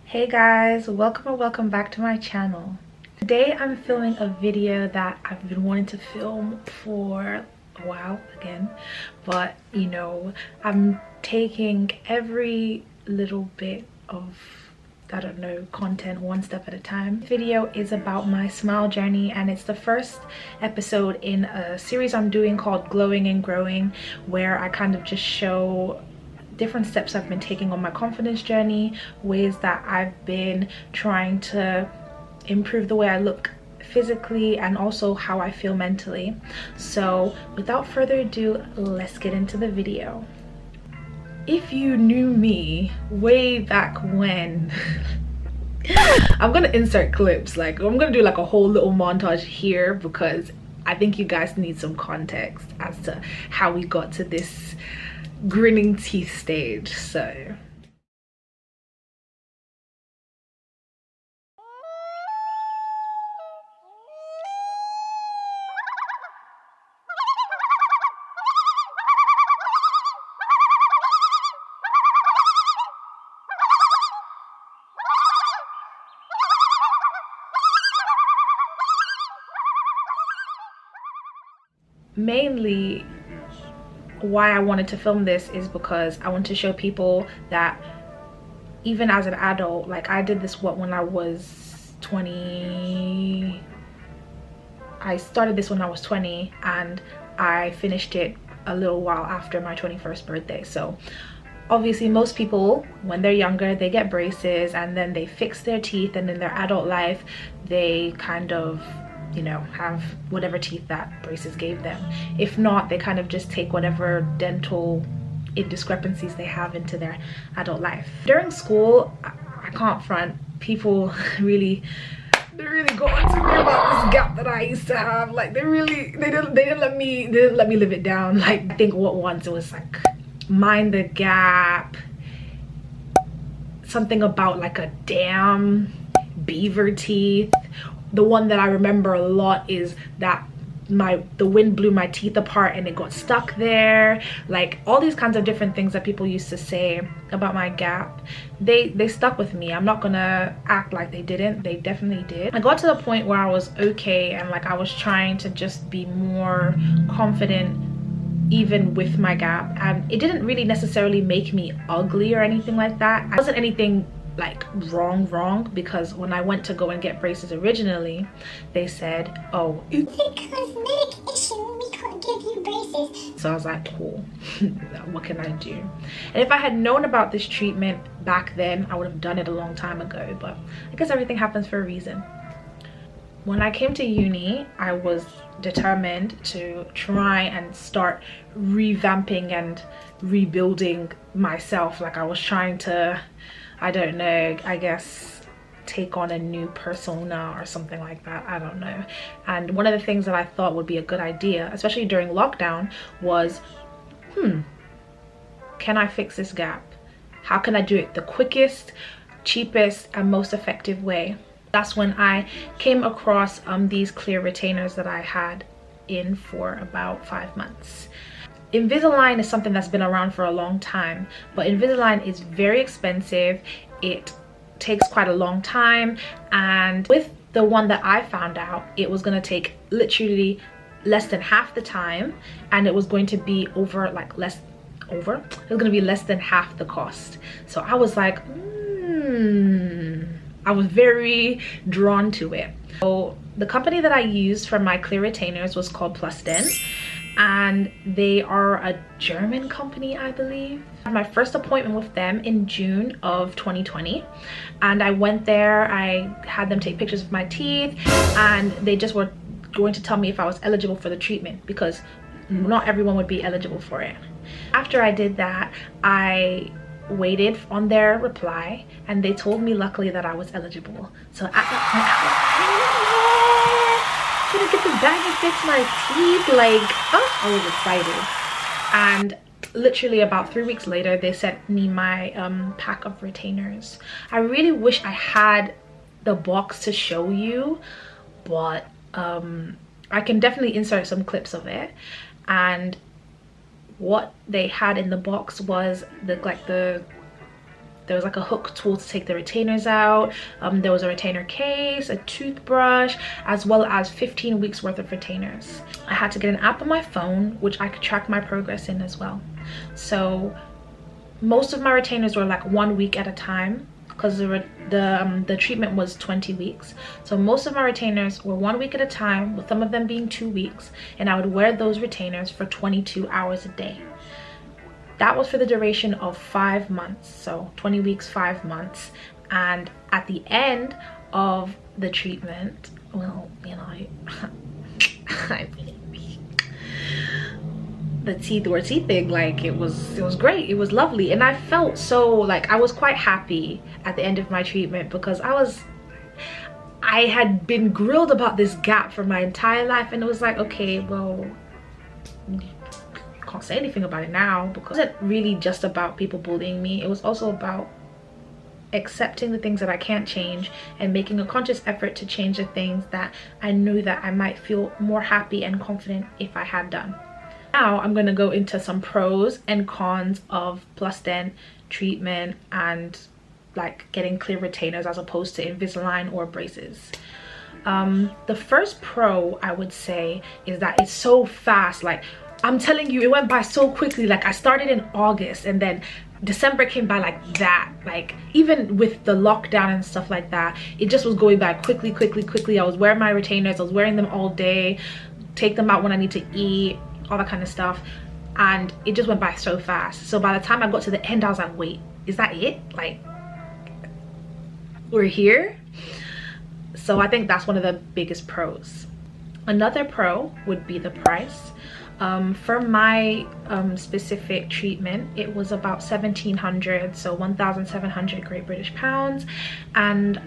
Hey guys, welcome or welcome back to my channel. Today I'm filming a video that I've been wanting to film for a while again, but I'm taking every little bit of, I don't know, content one step at a time. This video is about my smile journey, and it's the first episode in a series I'm doing called Glowing and Growing, where I kind of just show different steps I've been taking on my confidence journey, ways that I've been trying to improve the way I look physically and also how I feel mentally. So without further ado, let's get into the video. If you knew me way back when, I'm gonna insert clips, like I'm gonna do like a whole little montage here because I think you guys need some context as to how we got to this grinning teeth stage. So mainly why I wanted to film this is because I want to show people that even as an adult, like I did this when I was 20. I started this when I was 20 and I finished it a little while after my 21st birthday. So obviously most people, when they're younger, they get braces and then they fix their teeth, and in their adult life they kind of have whatever teeth that braces gave them. If not, they kind of just take whatever dental indiscrepancies they have into their adult life. During school, I can't front, people really got onto me about this gap that I used to have. Like they didn't let me live it down. Like I think once it was like mind the gap, something about like a damn beaver teeth. The one that I remember a lot is that the wind blew my teeth apart and it got stuck there. Like all these kinds of different things that people used to say about my gap, they stuck with me. I'm not gonna act like they didn't. They definitely did. I got to the point where I was okay and like I was trying to just be more confident even with my gap, and it didn't really necessarily make me ugly or anything like that. It wasn't anything like wrong, because when I went to go and get braces originally, they said, oh, it's a cosmetic issue, we can't give you braces. So I was like, cool. What can I do? And if I had known about this treatment back then, I would have done it a long time ago, but I guess everything happens for a reason. When I came to uni, I was determined to try and start revamping and rebuilding myself. Like I was trying to, I don't know, I guess take on a new persona or something like that. I don't know. And one of the things that I thought would be a good idea, especially during lockdown, was can I fix this gap? How can I do it the quickest, cheapest and most effective way? That's when I came across these clear retainers that I had in for about 5 months. Invisalign is something that's been around for a long time, but Invisalign is very expensive. It takes quite a long time, and with the one that I found out, it was going to take literally less than half the time, and it was going to be it was going to be less than half the cost. So I was like, I was very drawn to it. So the company that I used for my clear retainers was called Dent, and they are a German company, I believe. I had my first appointment with them in June of 2020, and I went there. I had them take pictures of my teeth, and they just were going to tell me if I was eligible for the treatment, because not everyone would be eligible for it. After I did that, I waited on their reply, and they told me luckily that I was eligible. So at that point I was gonna get the bag and fix my teeth. Like, oh, I was excited. And literally about 3 weeks later, they sent me my pack of retainers. I really wish I had the box to show you, but I can definitely insert some clips of it. And what they had in the box was the there was like a hook tool to take the retainers out. There was a retainer case, a toothbrush, as well as 15 weeks worth of retainers. I had to get an app on my phone which I could track my progress in as well. So most of my retainers were like 1 week at a time, because the treatment was 20 weeks. So most of my retainers were 1 week at a time, with some of them being 2 weeks, and I would wear those retainers for 22 hours a day. That was for the duration of 5 months, so 20 weeks, 5 months. And at the end of the treatment, well, you know, I mean, the teeth were teething. Like, it was great, it was lovely, and I felt so, like, I was quite happy at the end of my treatment, because I had been grilled about this gap for my entire life, and it was like, okay, well, I can't say anything about it now, because it wasn't really just about people bullying me. It was also about accepting the things that I can't change and making a conscious effort to change the things that I knew that I might feel more happy and confident if I had done. Now I'm going to go into some pros and cons of Dent treatment and like getting clear retainers as opposed to Invisalign or braces. The first pro I would say is that it's so fast. Like, I'm telling you, it went by so quickly. Like, I started in August and then December came by like that. Like, even with the lockdown and stuff like that, it just was going by quickly. I was wearing my retainers, I was wearing them all day, take them out when I need to eat, all that kind of stuff, and it just went by so fast. So by the time I got to the end, I was like, wait, is that it? Like, we're here? So I think that's one of the biggest pros. Another pro would be the price. For my specific treatment, it was about 1,700, so 1,700 Great British pounds, and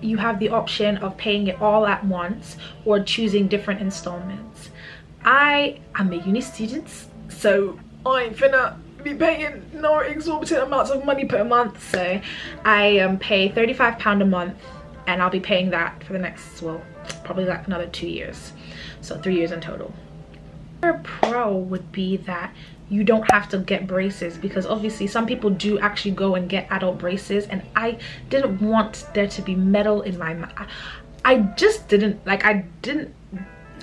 you have the option of paying it all at once or choosing different installments. I am a uni student, so I ain't finna be paying no exorbitant amounts of money per month, so I pay £35 a month, and I'll be paying that for the next, well, probably like another 2 years, so 3 years in total. Another pro would be that you don't have to get braces, because obviously some people do actually go and get adult braces, and I didn't want there to be metal in my mouth. I just didn't, like, I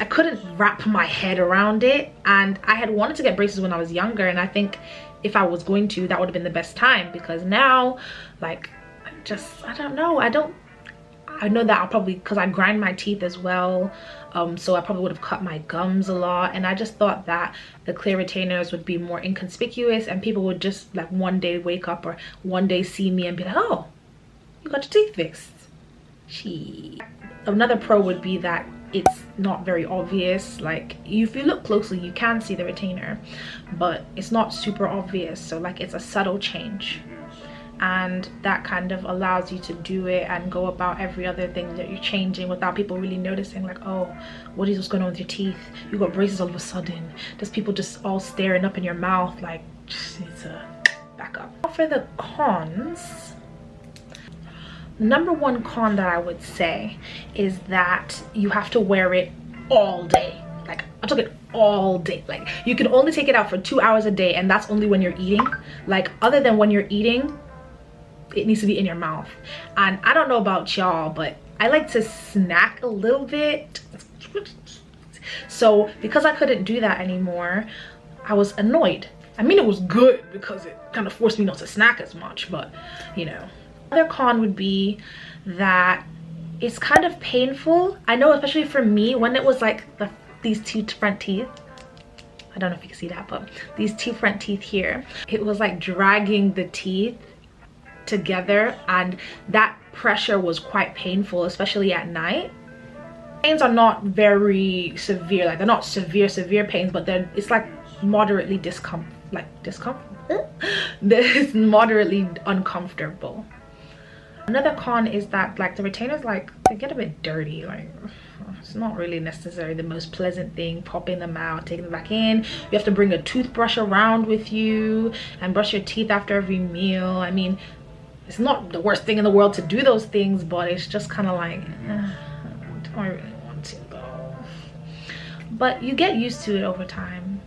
couldn't wrap my head around it, and I had wanted to get braces when I was younger, and I think if I was going to, that would have been the best time, because now, like, I don't know, I know that I'll probably, because I grind my teeth as well, so I probably would have cut my gums a lot, and I just thought that the clear retainers would be more inconspicuous, and people would just like one day wake up or one day see me and be like, oh, you got your teeth fixed. Gee. Another pro would be that it's not very obvious. Like, if you look closely, you can see the retainer, but it's not super obvious, so like it's a subtle change, and that kind of allows you to do it and go about every other thing that you're changing without people really noticing, like, oh, what's going on with your teeth? You got braces all of a sudden. There's people just all staring up in your mouth, like, just need to back up. For the cons, number one con that I would say is that you have to wear it all day. Like, I'm talking all day. Like, you can only take it out for 2 hours a day, and that's only when you're eating. Like, other than when you're eating, it needs to be in your mouth. And I don't know about y'all, but I like to snack a little bit. So because I couldn't do that anymore, I was annoyed. I mean, it was good because it kind of forced me not to snack as much, but you know. Another con would be that it's kind of painful. I know, especially for me, when it was like these two front teeth, I don't know if you can see that, but these two front teeth here, it was like dragging the teeth together, and that pressure was quite painful, especially at night. Pains are not very severe, like they're not severe pains, but it's like moderately discomfort. It's moderately uncomfortable. Another con is that, like, the retainers, like, they get a bit dirty. Like, it's not really necessarily the most pleasant thing, popping them out, taking them back in. You have to bring a toothbrush around with you and brush your teeth after every meal. I mean, it's not the worst thing in the world to do those things, but it's just kind of like, do I really want to though? But you get used to it over time.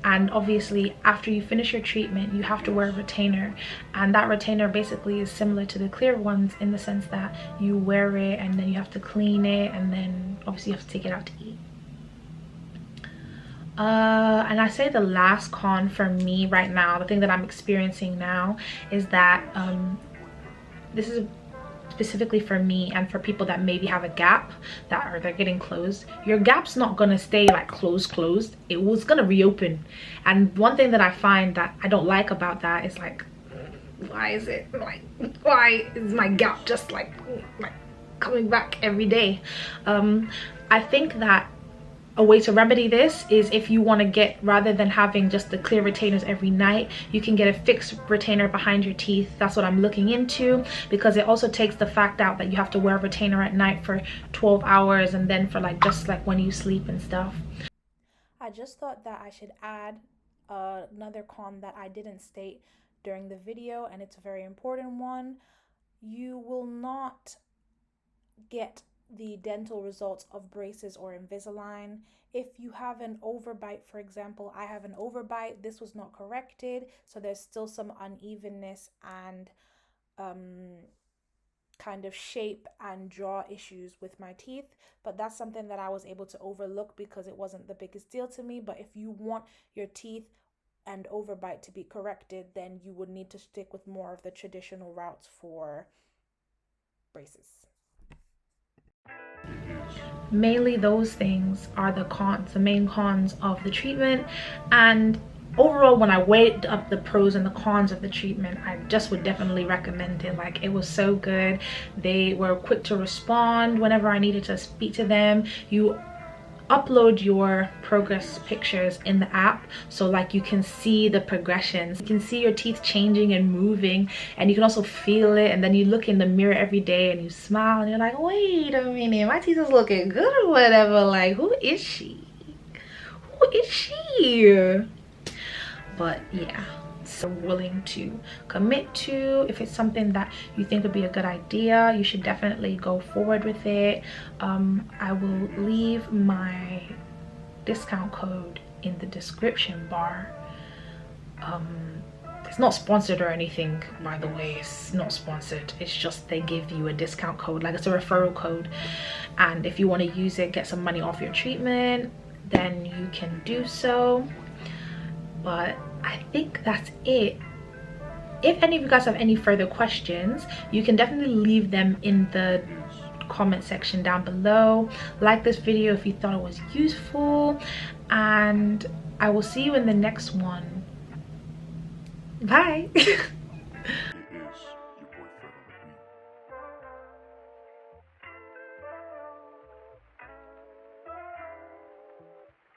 And obviously after you finish your treatment you have to wear a retainer, and that retainer basically is similar to the clear ones in the sense that you wear it and then you have to clean it, and then obviously you have to take it out to eat. And I say the last con for me right now, the thing that I'm experiencing now, is that this is specifically for me and for people that maybe have a gap that they're getting closed. Your gap's not gonna stay like closed. It was gonna reopen. And one thing that I find that I don't like about that is like, why is my gap just like coming back every day? I think that a way to remedy this is, if you want to get, rather than having just the clear retainers every night, you can get a fixed retainer behind your teeth. That's what I'm looking into, because it also takes the fact out that you have to wear a retainer at night for 12 hours and then for like just like when you sleep and stuff. I just thought that I should add another con that I didn't state during the video, and it's a very important one. You will not get the dental results of braces or Invisalign if you have an overbite. For example, I have an overbite. This was not corrected, so there's still some unevenness and kind of shape and jaw issues with my teeth, but that's something that I was able to overlook because it wasn't the biggest deal to me. But if you want your teeth and overbite to be corrected, then you would need to stick with more of the traditional routes for braces. Mainly those things are the cons, the main cons of the treatment. And overall, when I weighed up the pros and the cons of the treatment, I just would definitely recommend it. Like, it was so good. They were quick to respond whenever I needed to speak to them. You upload your progress pictures in the app, so like you can see the progressions, you can see your teeth changing and moving, and you can also feel it. And then you look in the mirror every day and you smile and you're like, wait a minute, my teeth is looking good or whatever. Like, who is she? But yeah, so willing to commit to. If it's something that you think would be a good idea, you should definitely go forward with it. I will leave my discount code in the description bar. It's not sponsored or anything, by the way. It's not sponsored, it's just they give you a discount code, like it's a referral code, and if you want to use it, get some money off your treatment, then you can do so. But I think that's it. If any of you guys have any further questions, you can definitely leave them in the comment section down below. Like this video if you thought it was useful, and I will see you in the next one. Bye.